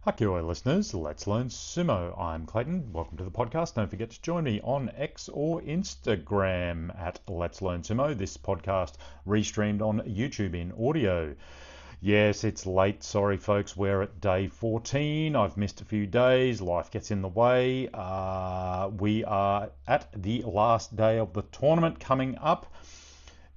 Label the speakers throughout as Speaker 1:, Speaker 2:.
Speaker 1: Hakioi listeners, let's learn sumo. I'm Clayton. Welcome to the podcast. Don't forget to join me on X or Instagram at Let's Learn Sumo. This podcast restreamed on YouTube in audio. Yes, it's late. Sorry, folks. We're at day 14. I've missed a few days. Life gets in the way. We are at the last day of the tournament coming up.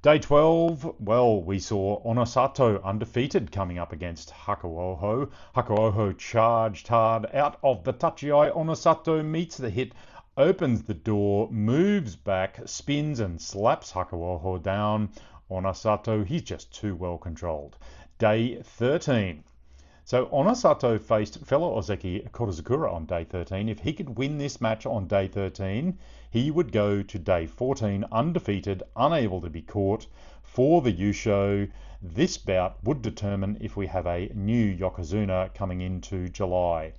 Speaker 1: Day 12, well, we saw Onosato undefeated coming up against Hakuoho. Hakuoho charged hard out of the tachi-ai. Onosato meets the hit, opens the door, moves back, spins and slaps Hakuoho down. Onosato, he's just too well controlled. Day 13. So Onosato faced fellow Ozeki Kokugikan on day 13. If he could win this match on day 13, he would go to day 14 undefeated, unable to be caught for the Yusho. This bout would determine if we have a new Yokozuna coming into July. It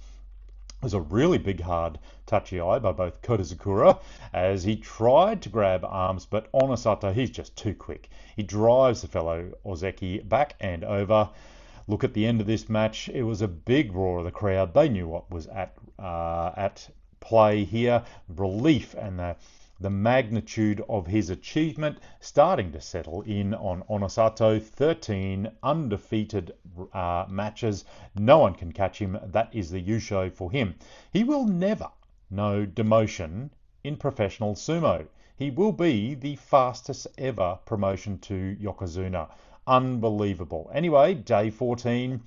Speaker 1: was a really big hard tachi-ai by both Kokugikan as he tried to grab arms, but Onosato, he's just too quick. He drives the fellow Ozeki back and over. Look at the end of this match. It was a big roar of the crowd. They knew what was at play here. Relief and the magnitude of his achievement starting to settle in on Onosato. 13 undefeated matches. No one can catch him. That is the Yusho for him. He will never know demotion in professional sumo. He will be the fastest ever promotion to Yokozuna. Unbelievable. Anyway, day 14,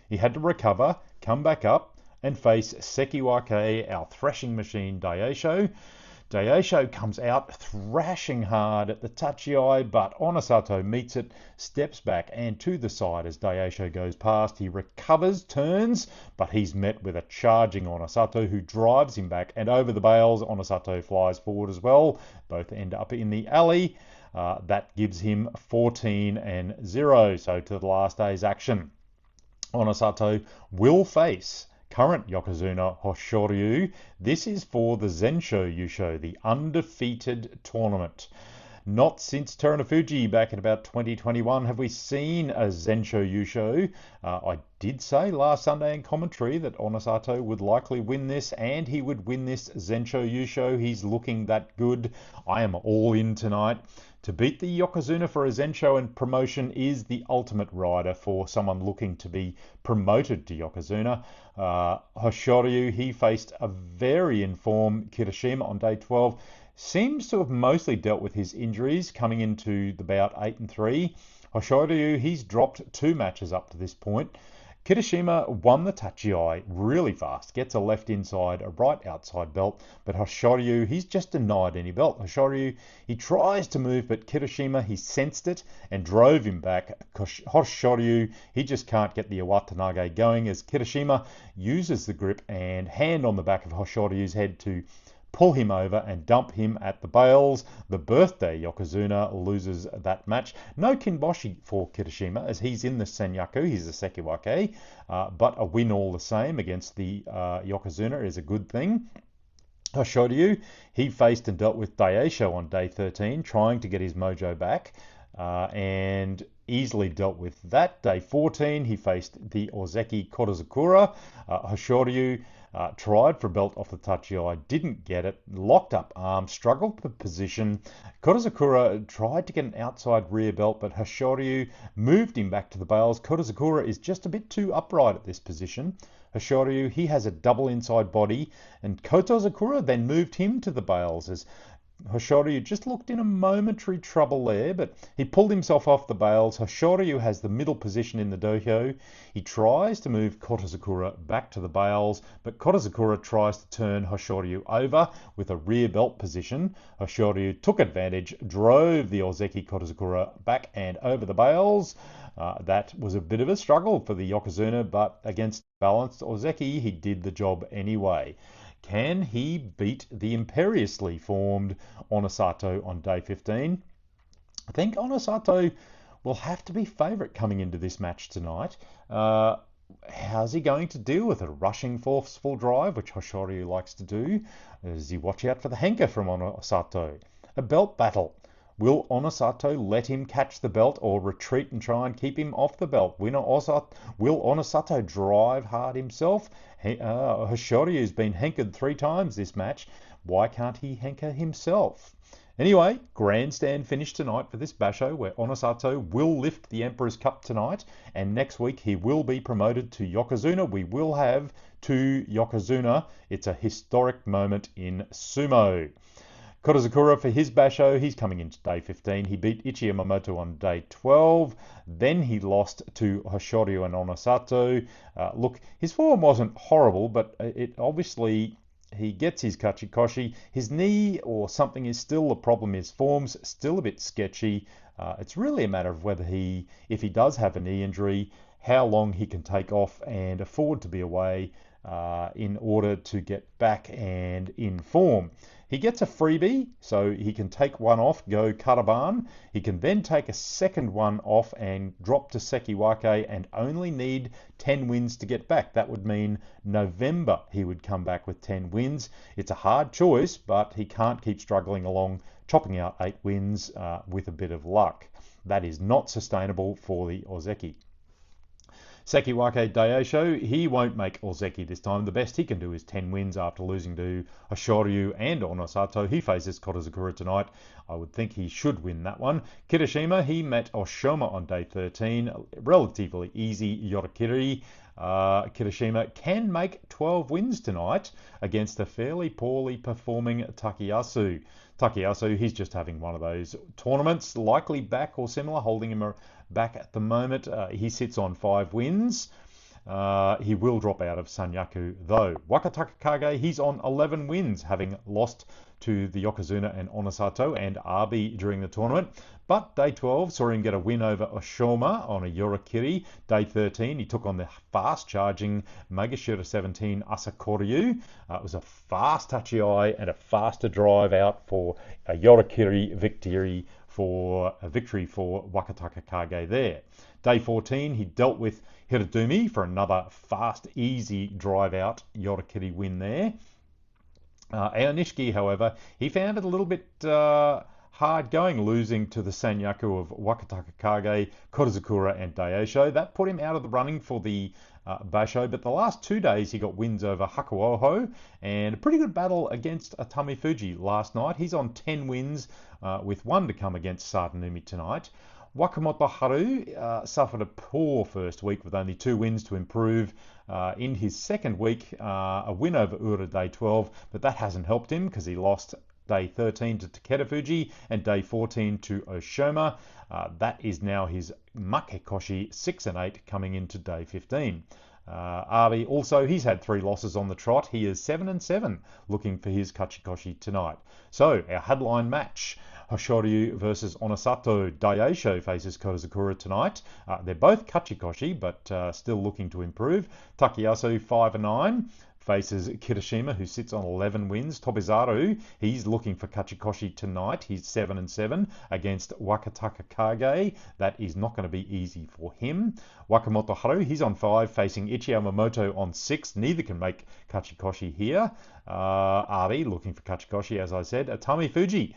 Speaker 1: he had to recover, come back up, and face Sekiwake, our thrashing machine, Daisho. Daisho comes out thrashing hard at the tachi-ai, but Onosato meets it, steps back and to the side as Daisho goes past. He recovers, turns, but he's met with a charging Onosato who drives him back and over the bales. Onosato flies forward as well. Both end up in the alley. That gives him 14-0. So to the last day's action, Onosato will face current Yokozuna Hoshoryu. This is for the Zensho Yusho, the undefeated tournament. Not since Terunofuji back in about 2021 have we seen a Zensho Yusho. I did say last Sunday in commentary that Onosato would likely win this, and he would win this Zensho Yusho. He's looking that good. I am all in tonight. To beat the Yokozuna for a Zensho and promotion is the ultimate rider for someone looking to be promoted to Yokozuna. Hoshoryu, he faced a very informed Kirishima on day 12. Seems to have mostly dealt with his injuries coming into the bout 8-3. Hoshoryu, he's dropped 2 matches up to this point. Kirishima won the tachi-ai really fast, gets a left inside, a right outside belt, but Hoshoryu, he's just denied any belt. Hoshoryu, he tries to move, but Kirishima, he sensed it and drove him back. Hoshoryu, he just can't get the Iwatanage going as Kirishima uses the grip and hand on the back of Hoshoryu's head to pull him over and dump him at the bales. The birthday Yokozuna loses that match. No kinboshi for Kirishima as he's in the Senyaku. He's a Sekiwake, but a win all the same against the Yokozuna is a good thing. Hoshoryu, he faced and dealt with Daisho on day 13, trying to get his mojo back, and easily dealt with that. Day 14, he faced the Ozeki Kokugikan. Hoshoryu tried for a belt off the tachi-ai, didn't get it, locked up arm, struggled for position. Kokugikan tried to get an outside rear belt, but Hoshoryu moved him back to the bales. Kokugikan is just a bit too upright at this position. Hoshoryu, he has a double inside body, and Kokugikan then moved him to the bales as Hoshoryu just looked in a momentary trouble there, but he pulled himself off the bales. Hoshoryu has the middle position in the dohyo. He tries to move Kokugikan back to the bales, but Kokugikan tries to turn Hoshoryu over with a rear belt position. Hoshoryu took advantage, drove the Ozeki Kokugikan back and over the bales. That was a bit of a struggle for the Yokozuna, but against balanced Ozeki, he did the job anyway. Can he beat the imperiously formed Onosato on day 15? I think Onosato will have to be favourite coming into this match tonight. How's he going to deal with a rushing forceful drive, which Hoshoryu likes to do? Does he watch out for the henka from Onosato? A belt battle. Will Onosato let him catch the belt or retreat and try and keep him off the belt? Will Onosato drive hard himself? Hoshoryu's been hankered 3 times this match. Why can't he hanker himself? Anyway, grandstand finish tonight for this Basho, where Onosato will lift the Emperor's Cup tonight, and next week he will be promoted to Yokozuna. We will have 2 Yokozuna. It's a historic moment in sumo. Korizukura for his Basho, he's coming into day 15. He beat Ichi Yamamoto on day 12. Then he lost to Hoshoryu and Onosato. Look, his form wasn't horrible, but it obviously... he gets his kachikoshi. His knee or something is still a problem. His form's still a bit sketchy. It's really a matter of whether if he does have a knee injury, how long he can take off and afford to be away in order to get back and in form. He gets a freebie, so he can take one off, go karaban. He can then take a second one off and drop to sekiwake and only need 10 wins to get back. That would mean November he would come back with 10 wins. It's a hard choice, but he can't keep struggling along, chopping out 8 wins with a bit of luck. That is not sustainable for the Ozeki. Sekiwake Daisho, he won't make Ozeki this time. The best he can do is 10 wins after losing to Hoshoryu and Onosato. He faces Korizukura tonight. I would think he should win that one. Kirishima, he met Oshoma on day 13. Relatively easy Yorakiri. Kirishima can make 12 wins tonight against a fairly poorly performing Takayasu. Takayasu, he's just having one of those tournaments, likely back or similar, holding him back at the moment. He sits on 5 wins. He will drop out of Sanyaku though. Wakataka Kage, he's on 11 wins, having lost to the Yokozuna and Onosato and Abi during the tournament. But day 12 saw him get a win over Oshoma on a Yorakiri. Day 13, he took on the fast-charging Magashira 17 Asakoryu. It was a fast tachi-ai and a faster drive out for a Yorakiri victory for Wakataka Kage there. Day 14, he dealt with Hirodumi for another fast, easy drive-out Yorakiri win there. Aonishiki, however, he found it a little bit hard going, losing to the Sanyaku of Wakataka Kage, Korizukura and Daisho. That put him out of the running for the Basho, but the last 2 days he got wins over Hakuoho and a pretty good battle against Atami Fuji last night. He's on 10 wins with 1 to come against Satanumi tonight. Wakamoto Haru suffered a poor first week with only 2 wins to improve in his second week, a win over Ura day 12, but that hasn't helped him because he lost day 13 to Takeda Fuji and day 14 to Oshoma. That is now his Makekoshi 6 and 8 coming into day 15. Abi also, he's had 3 losses on the trot. He is 7 and 7 looking for his Kachikoshi tonight. So our headline match, Hoshoryu versus Onosato. Daisho faces Korizukura tonight. They're both Kachikoshi, but still looking to improve. Takayasu 5 and 9 faces Kirishima, who sits on 11 wins. Tobizaru, he's looking for Kachikoshi tonight. He's 7 and 7 against Wakataka Kage. That is not going to be easy for him. Wakamoto Haru, he's on 5, facing Ichi Yamamoto on 6. Neither can make Kachikoshi here. Ari looking for Kachikoshi, as I said. Atami Fuji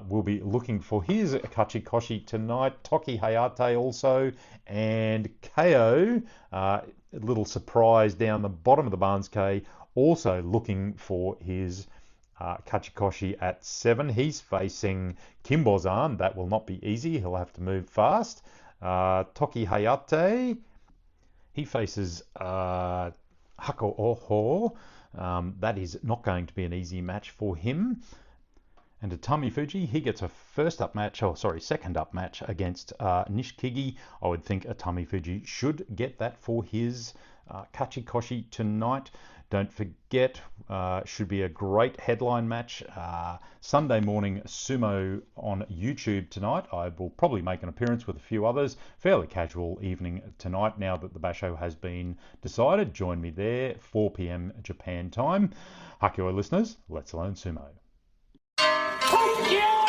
Speaker 1: will be looking for his Kachikoshi tonight. Toki Hayate also, and KO, a little surprise down the bottom of the Barnes K, also looking for his Kachikoshi at 7. He's facing Kimbozan. That will not be easy. He'll have to move fast. Toki Hayate, he faces Hako Oho. That is not going to be an easy match for him. And Atami Fuji, he gets a second up match against Nishikigi. I would think Atami Fuji should get that for his Kachikoshi tonight. Don't forget, should be a great headline match. Sunday morning sumo on YouTube tonight. I will probably make an appearance with a few others. Fairly casual evening tonight now that the Basho has been decided. Join me there, 4 p.m. Japan time. Hakuo listeners, let's learn sumo.
Speaker 2: Yeah!